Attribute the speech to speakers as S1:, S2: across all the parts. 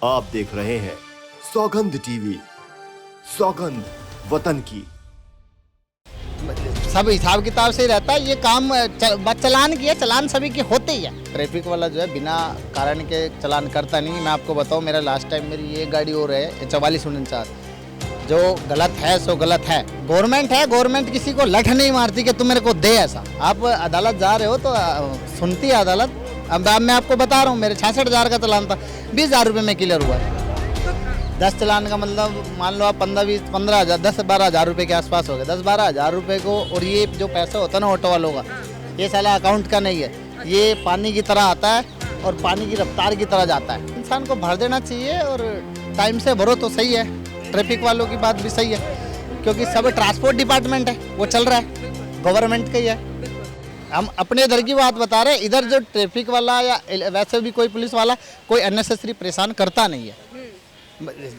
S1: आप देख रहे हैं सौगंध टीवी, सौगंध वतन की।
S2: सब हिसाब किताब से ही रहता है ये काम। चलान की है, चलान सभी के होते ही है। ट्रैफिक वाला जो है बिना कारण के चलान करता नहीं। मैं आपको बताऊं, मेरा लास्ट टाइम मेरी ये गाड़ी हो रही है 4449। जो गलत है सो गलत है। गवर्नमेंट है, गवर्नमेंट किसी को लठ नहीं मारती कि तुम मेरे को दे ऐसा। आप अदालत जा रहे हो तो सुनती है अदालत। अब मैं आपको बता रहा हूँ, मेरे 66,000 का चलान था, 20,000 रुपये में क्लियर हुआ है। 10 चलान का मतलब मान लो आप 15,000 10-12 हज़ार रुपये के आसपास हो गए। 10-12 हज़ार रुपये को, और ये जो पैसा होता है ना ऑटो वालों का, ये साला अकाउंट का नहीं है, ये पानी की तरह आता है और पानी की रफ्तार की तरह जाता है। इंसान को भर देना चाहिए और टाइम से भरो तो सही है। ट्रैफिक वालों की बात भी सही है, क्योंकि सब ट्रांसपोर्ट डिपार्टमेंट है, वो चल रहा है, गवर्नमेंट का ही है। हम अपने इधर की बात बता रहे हैं। इधर जो ट्रैफिक वाला या वैसे भी कोई पुलिस वाला कोई अननेसेसरी परेशान करता नहीं है।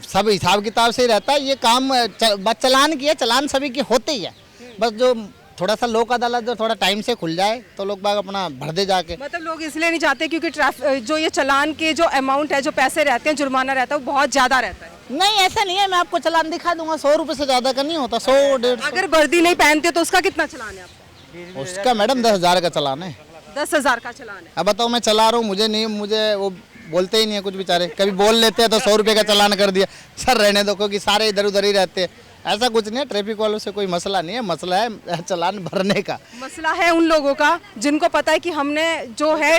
S2: सब हिसाब किताब से ही रहता है ये काम। बस चलान की है, चलान सभी के होते ही है। बस जो थोड़ा सा लोक अदालत जो थोड़ा टाइम से खुल जाए तो लोग बाग अपना भर दे जाके।
S3: मतलब लोग इसलिए नहीं जाते क्योंकि जो ये चलान के जो अमाउंट है, जो पैसे रहते हैं, जुर्माना रहता है, वो बहुत ज्यादा रहता है।
S2: नहीं, ऐसा नहीं है। मैं आपको चलान दिखा दूंगा, 100 रुपये से ज्यादा का नहीं होता। 100-150।
S3: अगर वर्दी नहीं पहनते तो उसका कितना चलान है आपका?
S2: उसका मैडम 10,000 का चलान है।
S3: 10,000 का चलान है।
S2: अब बताओ, मैं चला रहा हूँ, मुझे वो बोलते ही नहीं है कुछ। बेचारे कभी बोल लेते हैं तो 100 रुपये का चलान कर दिया। सर रहने दो, क्योंकि सारे इधर उधर ही रहते हैं। ऐसा कुछ नहीं है, ट्रैफिक वालों से कोई मसला नहीं है। मसला है चलान भरने का।
S3: मसला है उन लोगों का जिनको पता है कि हमने जो है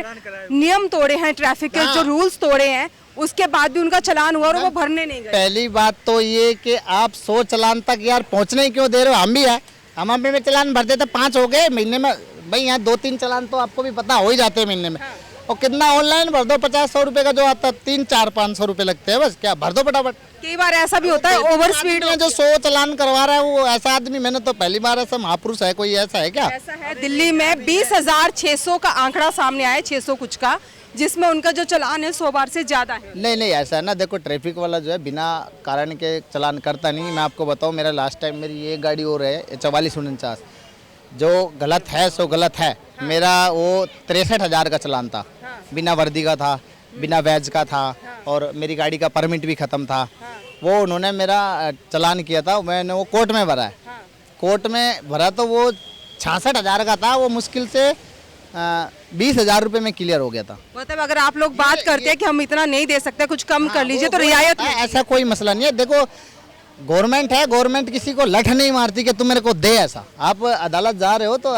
S3: नियम तोड़े हैं, ट्रैफिक के जो रूल्स तोड़े हैं, उसके बाद भी उनका चलान हुआ और वो भरने नहीं गए।
S2: पहली बात तो ये कि आप 100 चलान तक यार पहुँचने क्यों दे रहे हो? हम भी है, हम अपने में चलान भरते थे, 5 हो गए महीने में। भाई यहाँ 2-3 चलान तो आपको भी पता हो ही जाते हैं महीने में। और कितना ऑनलाइन भर दो, 50-100 रुपये का जो आता है, 300-400-500 रुपये लगते हैं, बस क्या भर दो फटाफट।
S3: कई बार ऐसा भी होता है ओवर स्पीड
S2: में जो 100 चलान करवा रहा है वो ऐसा आदमी, मैंने तो पहली बार ऐसा महापुरुष है कोई, ऐसा है क्या?
S3: ऐसा है, दिल्ली में 20,600 का आंकड़ा सामने आया, 600 कुछ का, जिसमें उनका जो चलान है 100 बार से ज्यादा है।
S2: नहीं, ऐसा है ना, देखो ट्रैफिक वाला जो है बिना कारण के चलान करता नहीं। मैं आपको बताऊं, मेरा लास्ट टाइम मेरी ये गाड़ी हो रही है 4449। जो गलत है सो गलत है। मेरा वो 63,000 का चलान था, बिना वर्दी का था, बिना बैज का था, और मेरी गाड़ी का परमिट भी ख़त्म था। वो उन्होंने मेरा चलान किया था, मैंने वो कोर्ट में भरा है। कोर्ट में भरा तो वो 66,000 का था। वो मुश्किल से 20,000 रुपये में क्लियर हो गया था।
S3: मतलब अगर आप लोग बात करते हैं कि हम इतना नहीं दे सकते, कुछ कम कर लीजिए, तो रियायत है।
S2: ऐसा कोई मसला नहीं है। देखो गवर्नमेंट है, गवर्नमेंट किसी को लठ नहीं मारती कि तुम मेरे को दे ऐसा। आप अदालत जा रहे हो तो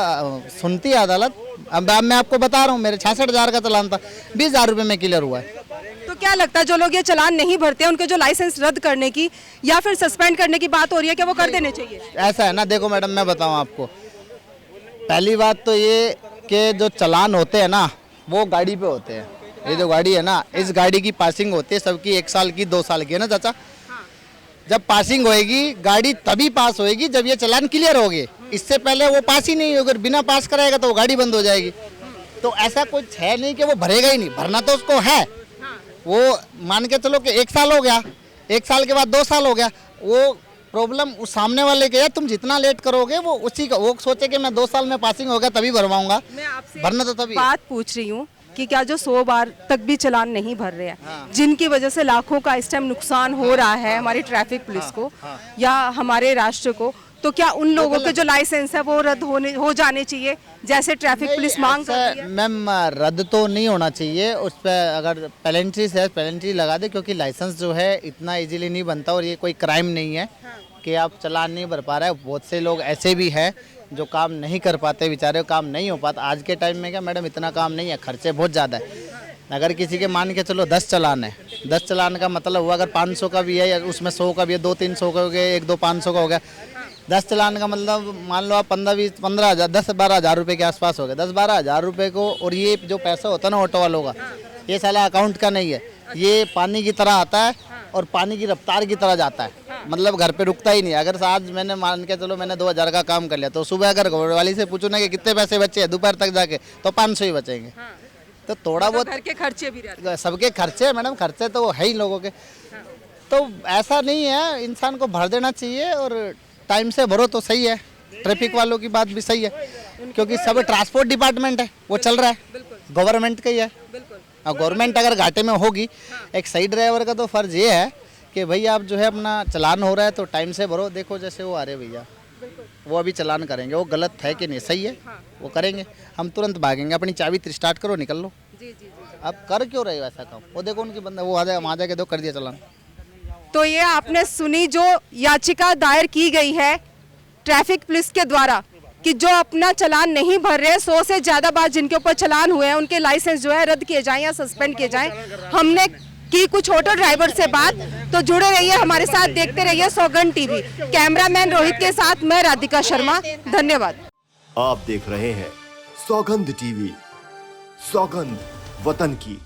S2: सुनती है अदालत। अब मैं आपको बता रहा हूँ, मेरे 66,000 का चलान था, 20,000 रुपये में क्लियर हुआ है।
S3: तो क्या लगता है जो लोग ये चलान नहीं भरते हैं, उनके जो लाइसेंस रद्द करने की या फिर सस्पेंड करने की बात हो रही है, क्या वो कर देने चाहिए?
S2: ऐसा है ना, देखो मैडम, मैं बताऊँ आपको, पहली बात तो ये कि जो चलान होते हैं ना वो गाड़ी पे होते हैं। ये जो गाड़ी है ना, इस गाड़ी की पासिंग होती है सबकी 1 साल की, 2 साल की, है ना चाचा? जब पासिंग होएगी गाड़ी तभी पास होएगी जब ये चलान क्लियर होगी। इससे पहले वो पास ही नहीं होगा। अगर बिना पास कराएगा तो वो गाड़ी बंद हो जाएगी। तो ऐसा कुछ है नहीं कि वो भरेगा ही नहीं, भरना तो उसको है। वो मान के चलो कि 1 साल हो गया, 1 साल के बाद 2 साल हो गया, वो प्रॉब्लम उस सामने वाले के है। तुम जितना लेट करोगे वो उसी का, वो सोचे कि मैं 2 साल में पासिंग हो गया तभी भरवाऊंगा।
S3: मैं आपसे
S2: भरना तो तभी
S3: बात पूछ रही हूँ कि क्या जो 100 बार तक भी चलान नहीं भर रहे हैं, जिनकी वजह से लाखों का इस टाइम नुकसान हो रहा है हमारी ट्रैफिक पुलिस को या हमारे राष्ट्र को, तो क्या उन लोगों के जो लाइसेंस है वो रद्द हो जाने चाहिए जैसे ट्रैफिक पुलिस मांग कर रही है?
S2: मैम, रद्द तो नहीं होना चाहिए। उस पर अगर पेनल्टी है, पेनल्टी लगा दे, क्योंकि लाइसेंस जो है इतना इजीली नहीं बनता और ये कोई क्राइम नहीं है कि आप चलान नहीं भर पा रहे हैं। बहुत से लोग ऐसे भी हैं जो काम नहीं कर पाते, बेचारे काम नहीं हो पाता। आज के टाइम में क्या मैडम, इतना काम नहीं है, खर्चे बहुत ज़्यादा है। अगर किसी के मान के चलो 10 चलान है, 10 चलान का मतलब हुआ अगर 500 का भी है या उसमें 100 का भी है, 200-300 का हो गया, 1-2 500 का हो गया। 10 चलान का मतलब मान लो आप 15-20-15 हज़ार, 10-12 हज़ार रुपये के आसपास हो गए। 10-12 हज़ार रुपये को, और ये जो पैसा होता है ना ऑटो वालों का, ये साला अकाउंट का नहीं है, ये पानी की तरह आता है और पानी की रफ्तार की तरह जाता है। मतलब घर पे रुकता ही नहीं। अगर आज मैंने मान के चलो मैंने 2,000 का काम कर लिया, तो सुबह अगर घरवाली से पूछो ना कि कितने पैसे बचे हैं, दोपहर तक जाके तो 500 ही बचेंगे। तो थोड़ा बहुत
S3: घर के खर्चे भी रहते हैं।
S2: सबके खर्चे है मैडम, खर्चे तो है ही लोगों के। तो ऐसा नहीं है, इंसान को भर देना चाहिए और टाइम से भरो तो सही है। ट्रैफिक वालों की बात भी सही है, क्योंकि सब ट्रांसपोर्ट डिपार्टमेंट है, वो चल रहा है, गवर्नमेंट का ही है। और गवर्नमेंट अगर घाटे में होगी, एक सही ड्राइवर का तो फर्ज ये है कि भाई आप जो है अपना चलान हो रहा है तो टाइम से भरो। देखो जैसे वो आ रहे भैया, वो अभी चलान करेंगे, वो गलत है कि नहीं, सही है, वो करेंगे, हम तुरंत भागेंगे, अपनी चाबी स्टार्ट करो, निकल लो। अब कर क्यों रहे हो ऐसा काम? वो देखो उनकी बंदा वो आ जाए, वहाँ जाके दो, कर दिया चलान।
S3: तो ये आपने सुनी जो याचिका दायर की गई है ट्रैफिक पुलिस के द्वारा कि जो अपना चलान नहीं भर रहे, 100 से ज़्यादा बार जिनके ऊपर चलान हुए हैं उनके लाइसेंस जो है रद्द किए जाएं या सस्पेंड किए जाएं। हमने की कुछ ऑटो ड्राइवर से बात, तो जुड़े रहिए हमारे साथ, देखते रहिए सौगंध टीवी। कैमरामैन रोहित के साथ मैं राधिका शर्मा, धन्यवाद।
S1: आप देख रहे हैं सौगंध टीवी, सौगंध वतन की।